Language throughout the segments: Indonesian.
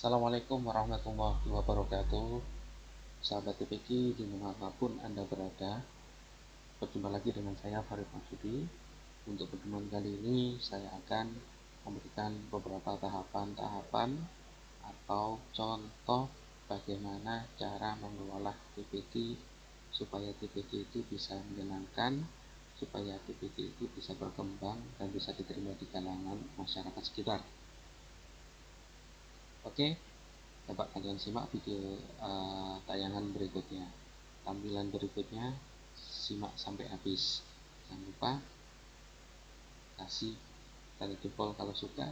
Assalamualaikum warahmatullahi wabarakatuh. Sahabat TPQ dimanapun Anda berada, berjumpa lagi dengan saya Farid Maksudi. Untuk pertemuan kali ini saya akan memberikan beberapa tahapan-tahapan atau contoh bagaimana cara mengelola TPQ supaya TPQ itu bisa menyenangkan, supaya TPQ itu bisa berkembang dan bisa diterima di kalangan masyarakat sekitar. Oke, coba kalian simak video tayangan berikutnya. Tampilan berikutnya simak sampai habis. Jangan lupa kasih tanda jempol kalau suka.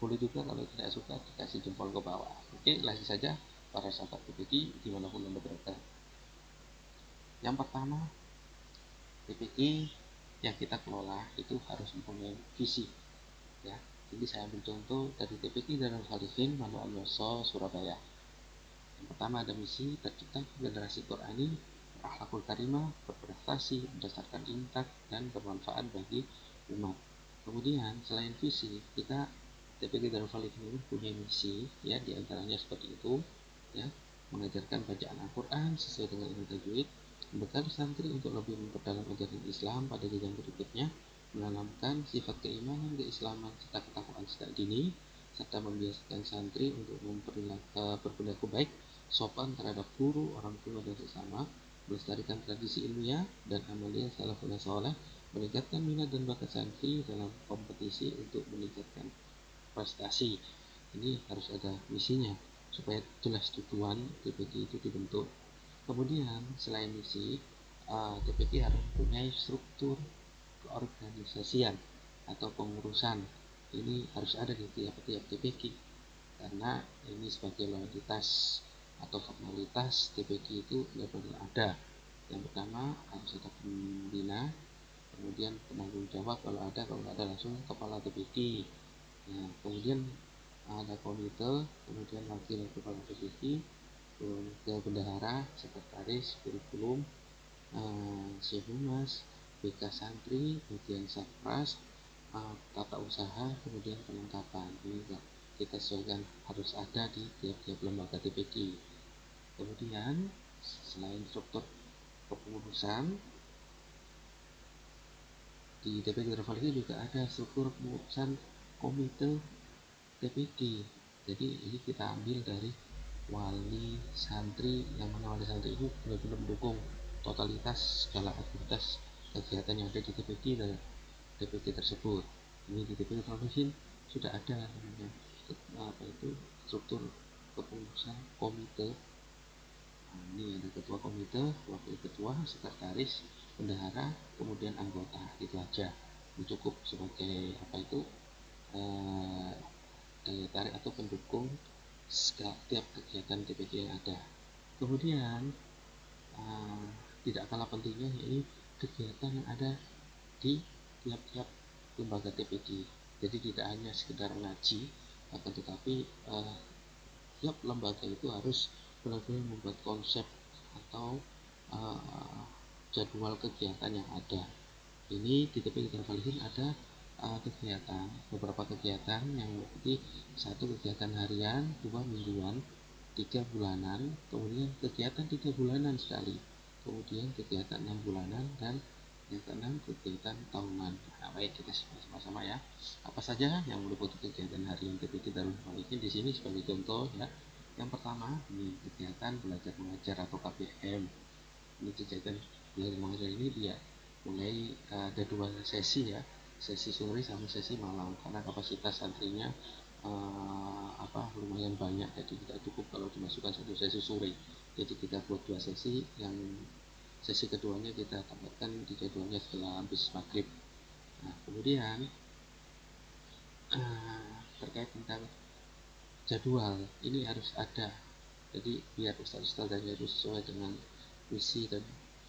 Boleh juga kalau tidak suka dikasih jempol ke bawah. Oke, lanjut saja para sahabat TPQ dimanapun Anda berada. Yang pertama, TPQ yang kita kelola itu harus mempunyai visi. Ya, jadi saya ambil contoh dari TPQ Darul Salihin Manual Yoso Surabaya. Yang pertama ada misi tercipta generasi Qurani berakhlakul karimah, berprestasi, berdasarkan intak dan bermanfaat bagi umat. Kemudian selain visi, kita TPQ Darul Salihin ini punya misi, ya, diantaranya seperti itu, ya, mengajarkan bacaan Al-Quran sesuai dengan ilmu tajwid, membekali santri untuk lebih memperdalam ajaran Islam pada jenjang berikutnya, menanamkan sifat keimanan, keislaman serta ketakwaan sejak dini, serta membiasakan santri untuk berperilaku baik, sopan terhadap guru, orang tua dan sesama, melestarikan tradisi ilmiah dan amalia salafun saleh, meningkatkan minat dan bakat santri dalam kompetisi untuk meningkatkan prestasi. Ini harus ada misinya supaya jelas tujuan TPQ itu dibentuk. Kemudian selain misi, TPQ harus mempunyai struktur keorganisasian atau pengurusan. Ini harus ada di tiap-tiap TPQ karena ini sebagai loyalitas atau formalitas TPQ itu benar-benar ada. Yang pertama harus ada pembina, kemudian penanggung jawab kalau nggak ada langsung kepala TPQ. Nah, kemudian ada komite, kemudian wakil kepala TPQ, ke bendahara, sekretaris, kurikulum, Syekh Humas, BK Santri, bagian Satpras, tata usaha, kemudian penangkapan. Ini kita sesuaikan harus ada di tiap-tiap lembaga TPQ. Kemudian selain struktur kepengurusan, di TPQ Darul ini juga ada struktur kepengurusan komite TPQ. Jadi ini kita ambil dari wali santri, yang mana wali santri itu benar-benar mendukung totalitas segala aktivitas kegiatan yang ada di TPQ dan TPQ tersebut. Ini di TPQ Darul sudah ada namanya struktur kepengurusan komite. Nah, ini ada ketua komite, wakil ketua, sekretaris, bendahara, kemudian anggota. Itu aja, ini cukup sebagai daya tarik atau pendukung setiap kegiatan TPQ yang ada. Kemudian tidak kalah pentingnya yaitu kegiatan yang ada di tiap-tiap lembaga TPQ. Jadi tidak hanya sekedar ngaji, akan tetapi tiap lembaga itu harus benar-benar membuat konsep atau jadwal kegiatan yang ada. Ini di TPQ Darul ada kegiatan, beberapa kegiatan yang meliputi satu kegiatan harian, dua mingguan, 3 bulanan, kemudian kegiatan 3 bulanan sekali, kemudian kegiatan 6 bulanan, dan yang keenam kegiatan tahunan. Nah, baik, kita sama-sama ya. Apa saja yang meliputi kegiatan harian TPQ Darul Salihin di sini sebagai contoh ya. Yang pertama, ini kegiatan belajar mengajar atau KBM. Ini kegiatan belajar mengajar ini dia mulai ada 2 sesi ya, sesi sore sama sesi malam, karena kapasitas santrinya lumayan banyak, jadi tidak cukup kalau dimasukkan satu sesi sore. Jadi kita buat 2 sesi, yang sesi keduanya kita tambahkan di jadwalnya setelah habis maghrib. Nah, kemudian terkait tentang jadwal, ini harus ada. Jadi biar ustaz-ustaznya itu sesuai dengan visi dan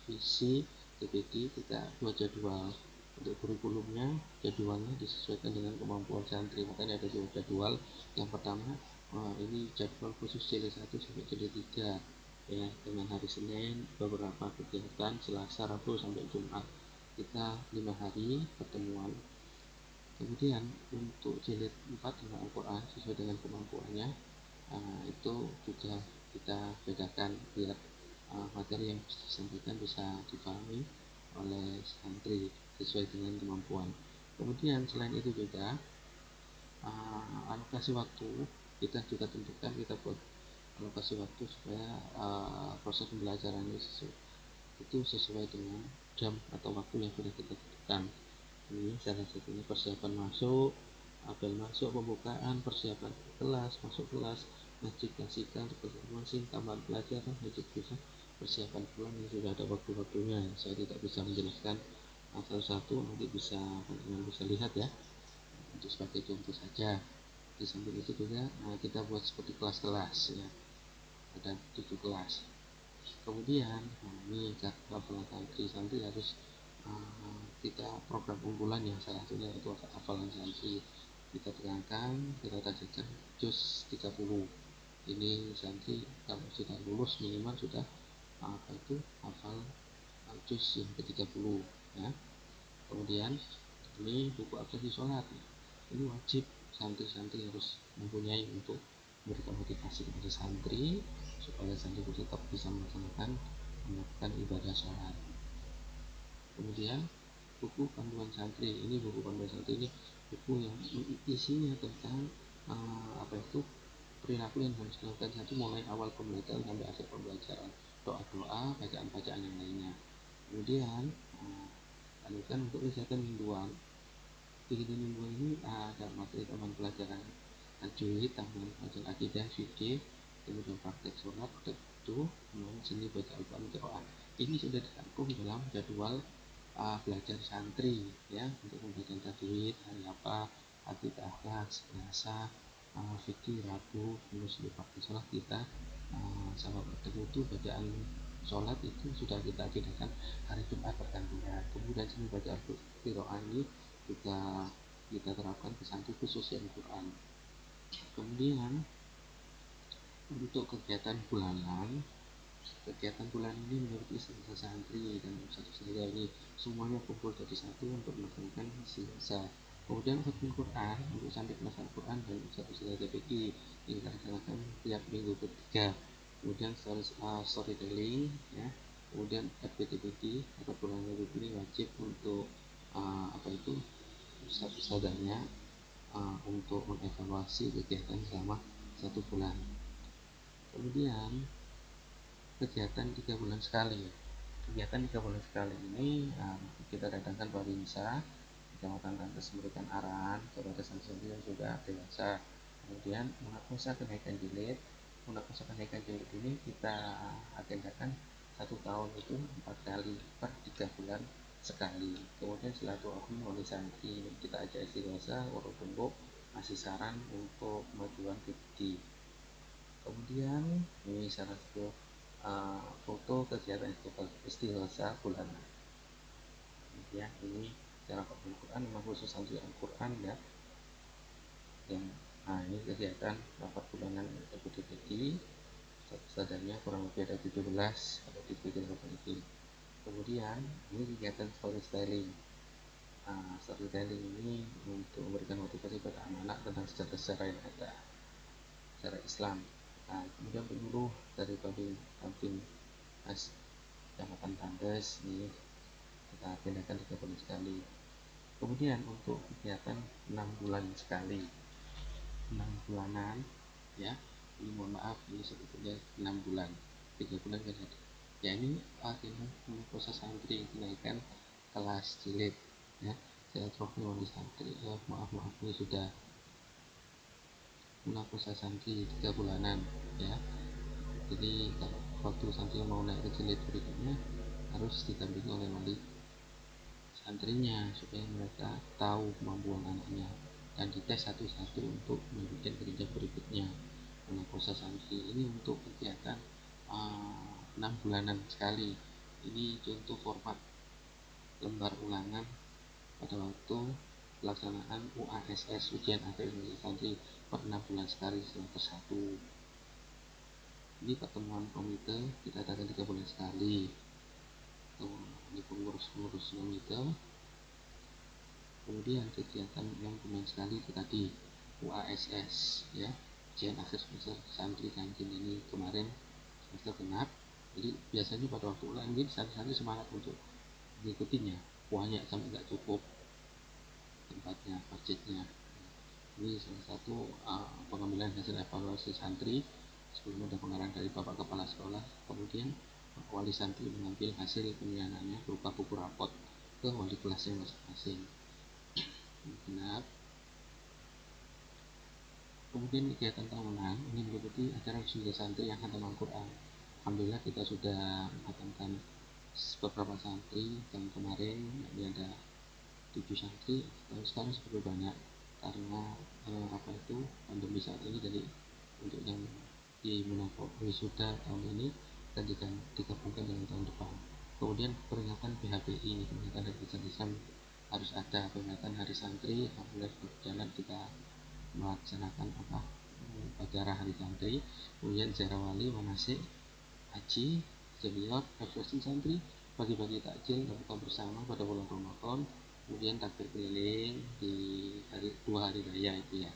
visi TPQ, kita buat jadwal. Untuk kurikulumnya, jadwalnya disesuaikan dengan kemampuan santri, makanya ada 2 jadwal. Yang pertama ini jadwal khusus jilid 1 sampai jilid 3 ya, dengan hari Senin beberapa kegiatan, Selasa, Rabu sampai Jumat, kita 5 hari pertemuan. Kemudian untuk jilid 4 tentang Al-Quran sesuai dengan kemampuannya, itu juga kita bedakan biar materi yang disampaikan bisa dipahami oleh santri sesuai dengan kemampuan. Kemudian selain itu juga alokasi waktu kita juga tentukan, kita buat alokasi waktu supaya proses pembelajaran itu sesuai dengan jam atau waktu yang sudah kita tentukan. Ini salah satunya persiapan masuk, apel masuk, pembukaan, persiapan kelas, masuk kelas, masjid klasikal, masing tambahan pelajaran, masjid bisa, persiapan pulang ini sudah ada waktu-waktunya. Saya tidak bisa menjelaskan satu-satu, nanti teman-teman bisa lihat ya. Untuk sebagai contoh saja. Di samping itu juga kita buat seperti kelas-kelas ya. Ada 7 kelas. Kemudian ini laporan santri harus kita program unggulan yang salah satunya itu hafalan santri. Kita tekankan, kita targetkan juz 30. Ini santri kalau sudah lulus minimal sudah hafal juz yang ke-30 ya. Kemudian ini buku aplikasi sholat, ini wajib santri-santri harus mempunyai untuk memberikan motivasi kepada santri supaya santri tetap bisa melakukan ibadah sholat. Kemudian buku panduan santri, ini buku panduan santri ini buku yang isinya tentang perilaku yang harus dilakukan santri mulai awal pembelajaran sampai akhir pembelajaran, doa-doa, bacaan-bacaan yang lainnya. Kemudian lanjutkan untuk kegiatan mingguan. Kegiatan mingguan ini ada materi tambahan pelajaran tajwid, tambahan pelajaran akidah, fikih, kemudian praktek sholat, tentu, kemudian seni baca Al-Quran, qiraah. Ini sudah dirangkum dalam jadwal belajar santri ya, untuk pembelajaran tajwid hari apa, akidah, akhlak, Selasa, fikih Rabu, kemudian praktek sholat kita sama bertemu itu bacaan sholat itu sudah kita agendakan hari Jumat pergantian. Kemudian seni baca Al-Quran ini juga kita terapkan ke santri khusus yang Quran. Kemudian untuk kegiatan bulanan ini menurut istirahat santri dan satu saja ini semuanya kumpul jadi satu untuk melakukan istighosah. Kemudian khatam Quran untuk santri kelas Al-Quran dan satu saja PG yang kita laksanakan tiap minggu ketiga. Kemudian storytelling ya, kemudian FPTPD atau pulang ini wajib untuk satu sadanya untuk mengevaluasi kegiatan selama 1 bulan. Kemudian kegiatan 3 bulan sekali. Kegiatan 3 bulan sekali ini kita datangkan Babinsa, Kecamatan Rantes, memberikan arahan kepada santri yang sudah dewasa. Kemudian munakasyah kenaikan jilid. Munakasyah kenaikan jilid ini kita agendakan 1 tahun itu 4 kali per 3 bulan sekali. Kemudian silaturahmi oleh santri, kita ajak istighosa, urut tumbuk, masih saran untuk kemajuan PPD. Kemudian ini salah satu foto kegiatan istighosa bulanan. Kemudian ini cara Al-Quran memang khusus santri Al-Quran ya. Ini kegiatan rapat bulanan FPTPD. Sadarnya kurang lebih ada 17 kalau dipikir seperti ini. Kemudian ini kegiatan storytelling. Storytelling ini untuk memberikan motivasi pada anak-anak tentang sejarah yang ada, sejarah Islam. Kemudian penyuluh dari Babin Kecamatan Tandes ini kita agendakan 3 bulan sekali. Kemudian untuk kegiatan 6 bulan sekali, 6 bulanan ya, ini mohon maaf ini sebetulnya 6 bulan, 3 bulan kan ada ya. Ini akhirnya proses santri kenaikan kelas jilid ya. Saya trofi wali santri maaf ini sudah proses santri 3 bulanan ya. Jadi kalau waktu santri mau naik ke jilid berikutnya harus didampingi oleh wali santrinya supaya mereka tahu kemampuan anaknya dan dites satu-satu untuk melanjutkan ke jenjang berikutnya. Proses santri ini untuk kegiatan 6 bulanan sekali. Ini contoh format lembar ulangan pada waktu pelaksanaan UASS, ujian akhir santri, per 6 bulan sekali semester 1. Ini pertemuan komite kita adakan 3 bulan sekali. Ini pengurus-pengurus komite. Kemudian kegiatan yang bulan sekali itu tadi UASS ya. ujian akhir semester santri kantin ini kemarin semester genap. Jadi biasanya pada waktu ulangan ini santri semangat untuk mengikutinya, banyak sampai nggak cukup tempatnya, budgetnya. Ini salah satu pengambilan hasil evaluasi santri sebelum ada pengarahan dari Bapak Kepala Sekolah. Kemudian wali santri mengambil hasil penilaiannya berupa buku rapot ke wali kelasnya masing-masing. Benar. Kemudian kegiatan tahunan ini meliputi acara wisuda santri yang khatam Al-Quran. Alhamdulillah kita sudah menghatamkan beberapa santri tahun kemarin, ini ada 7 santri. Sekarang cukup banyak karena pandemi saat ini, jadi untuk yang di Monaco wisuda tahun ini dan digabungkan dengan tahun depan. Kemudian peringatan PHBI ini, peringatan Hari Islam, harus ada peringatan Hari Santri. Alhamdulillah berjalan, kita melaksanakan upacara Hari Santri, kemudian ziarah wali, manasik, haji, senior, refreshing santri, bagi-bagi takjil dan buka bersama pada bulan Ramadan, kemudian takbir keliling di 2 hari raya itu ya.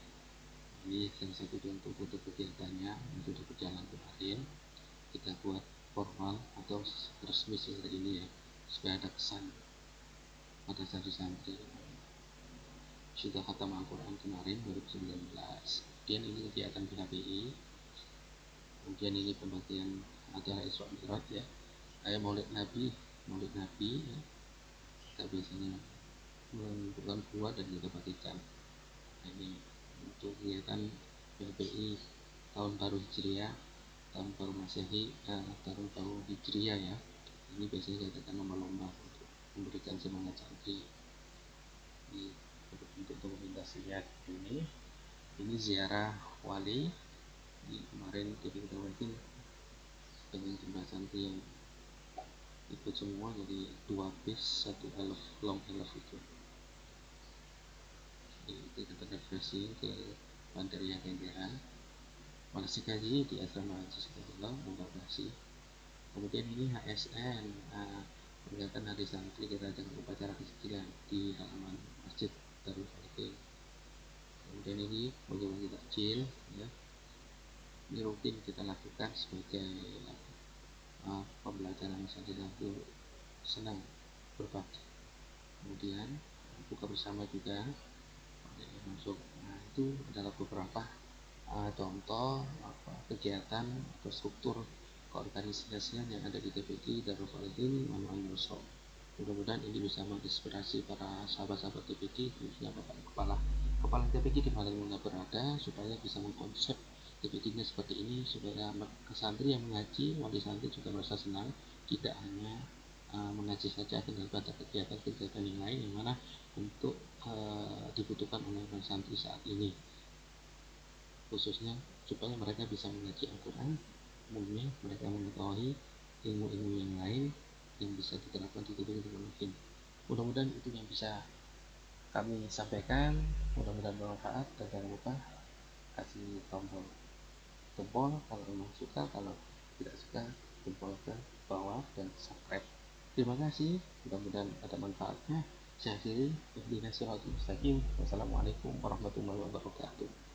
Ini salah satu contoh foto kegiatannya yang sudah berjalan kemarin. Kita buat formal atau resmi seperti ini ya, supaya ada kesan pada santri-santri. Sudah khatam Al-Quran kemarin 2019. Kemudian ini kegiatan PHBI. Kemudian ini pembagian acara Isra Mi'raj ya. Maulid Nabi ya. Kita biasanya mengumpulkan buah dan kita bagikan. Ini untuk kegiatan PHBI tahun baru Hijriah, tahun baru Masehi, tahun baru Hijriah ya. Ini biasanya kita akan lomba-lomba untuk memberikan semangat santri di untuk dokumentasinya. Ini ziarah wali. Ini kemarin kita mungkin dengan jumlah santri yang ikut semua, jadi 2 bis 1 elf long elf itu. Jadi kita refreshing ke Bandaria Kenjeran, manasik haji di asrama haji Sekolah Mubagasi. Kemudian ini HSN, peringatan hari santri, kita dengan upacara kecil di halaman Masjid Darul Falikin. Kemudian ini bagi-bagi takjil ya. Ini rutin kita lakukan sebagai pembelajaran santri-santri senang berbagi. Kemudian buka bersama juga masuk. Nah, itu adalah beberapa contoh kegiatan atau struktur keorganisasian yang ada di TPQ Darul Falikin Manual Yusuf. Mudah-mudahan ini bisa menginspirasi para sahabat-sahabat TPQ, khususnya Bapak Kepala TPQ di mana berada, supaya bisa mengkonsep TPQ-nya seperti ini, supaya santri yang mengaji, wali santri juga merasa senang, tidak hanya mengaji saja, dan ada kegiatan-kegiatan yang lain yang mana untuk dibutuhkan oleh santri saat ini, khususnya supaya mereka bisa mengaji Al-Quran. Umumnya mereka mengetahui ilmu-ilmu yang lain yang bisa diterapkan di TPQ dengan mungkin. Mudah-mudahan itu yang bisa kami sampaikan, mudah-mudahan bermanfaat, dan jangan lupa kasih tombol jempol kalau memang suka, kalau tidak suka jempol ke bawah dan subscribe. Terima kasih, mudah-mudahan ada manfaatnya. Saya akhiri, wassalamualaikum warahmatullahi wabarakatuh.